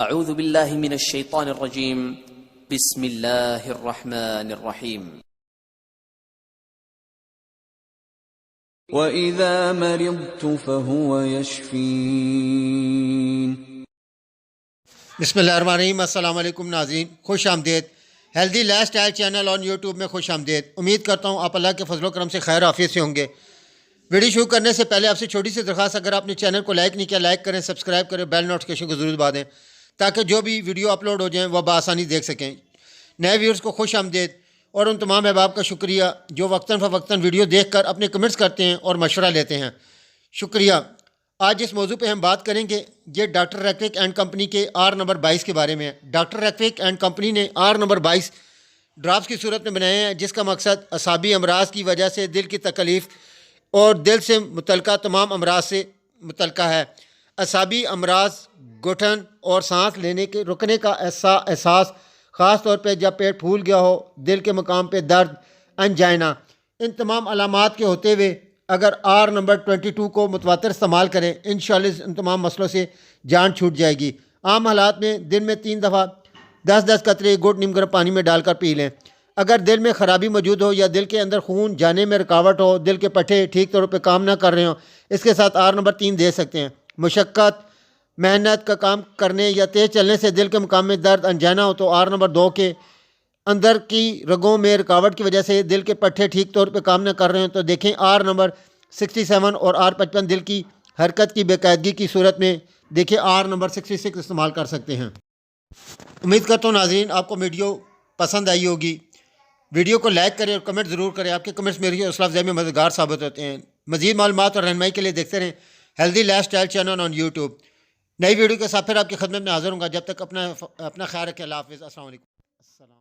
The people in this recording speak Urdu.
اعوذ باللہ من الشیطان الرجیم بسم اللہ الرحمن الرحیم وَإِذَا مَرِضْتُ فَهُوَ يَشْفِينِ۔ بسم اللہ الرحمن الرحیم۔ السلام علیکم ناظرین، خوش آمدید۔ Healthy life style channel on YouTube میں خوش آمدید۔ امید کرتا ہوں آپ اللہ کے فضل و کرم سے خیر عافیت سے ہوں گے۔ ویڈیو شروع کرنے سے پہلے آپ سے چھوٹی سی درخواست، اگر آپ نے چینل کو لائک نہیں کیا لائک کریں، سبسکرائب کریں، بیل نوٹیفکیشن کو ضرور دبا دیں تاکہ جو بھی ویڈیو اپلوڈ ہو جائیں وہ بآسانی دیکھ سکیں۔ نئے ویورز کو خوش آمدید، اور ان تمام احباب کا شکریہ جو وقتاً فوقتاً ویڈیو دیکھ کر اپنے کمنٹس کرتے ہیں اور مشورہ لیتے ہیں، شکریہ۔ آج اس موضوع پہ ہم بات کریں گے، یہ ڈاکٹر ریکوک اینڈ کمپنی کے آر نمبر 22 کے بارے میں ہے۔ ڈاکٹر ریکوک اینڈ کمپنی نے آر نمبر 22 ڈراپس کی صورت میں بنائے ہیں، جس کا مقصد اعصابی امراض کی وجہ سے دل کی تکلیف اور دل سے متعلقہ تمام امراض سے متعلقہ ہے۔ اعصابی امراض، گھٹن اور سانس لینے کے رکنے کا احساس، خاص طور پہ جب پیٹ پھول گیا ہو، دل کے مقام پہ درد، انجائنا، ان تمام علامات کے ہوتے ہوئے اگر آر نمبر 22 کو متواتر استعمال کریں، انشاءاللہ ان تمام مسئلوں سے جان چھوٹ جائے گی۔ عام حالات میں دن میں 3 دفعہ 10 قطرے گھٹ نیم گرم پانی میں ڈال کر پی لیں۔ اگر دل میں خرابی موجود ہو یا دل کے اندر خون جانے میں رکاوٹ ہو، دل کے پٹھے ٹھیک طور پہ کام نہ کر رہے ہوں، اس کے ساتھ آر نمبر 3 دے سکتے ہیں۔ مشقت، محنت کا کام کرنے یا تیز چلنے سے دل کے مقام میں درد، انجائنا ہو تو آر نمبر 2 کے اندر کی رگوں میں رکاوٹ کی وجہ سے دل کے پٹھے ٹھیک طور پہ کام نہ کر رہے ہوں تو دیکھیں آر نمبر 67 اور آر 55 دل کی حرکت کی بے قاعدگی کی صورت میں دیکھیں آر نمبر 66 استعمال کر سکتے ہیں۔ امید کرتا ہوں ناظرین آپ کو ویڈیو پسند آئی ہوگی۔ ویڈیو کو لائک کریں اور کمنٹ ضرور کریں، آپ کے کمنٹس میری حوصلہ افزائی میں مددگار ثابت ہوتے ہیں۔ مزید معلومات اور رہنمائی کے لیے دیکھتے رہیں healthy life style channel on YouTube. نئی ویڈیو کے ساتھ پھر آپ کی خدمت میں حاضر ہوں گا، جب تک اپنا خیال رکھیں۔ اللہ حافظ، السلام علیکم۔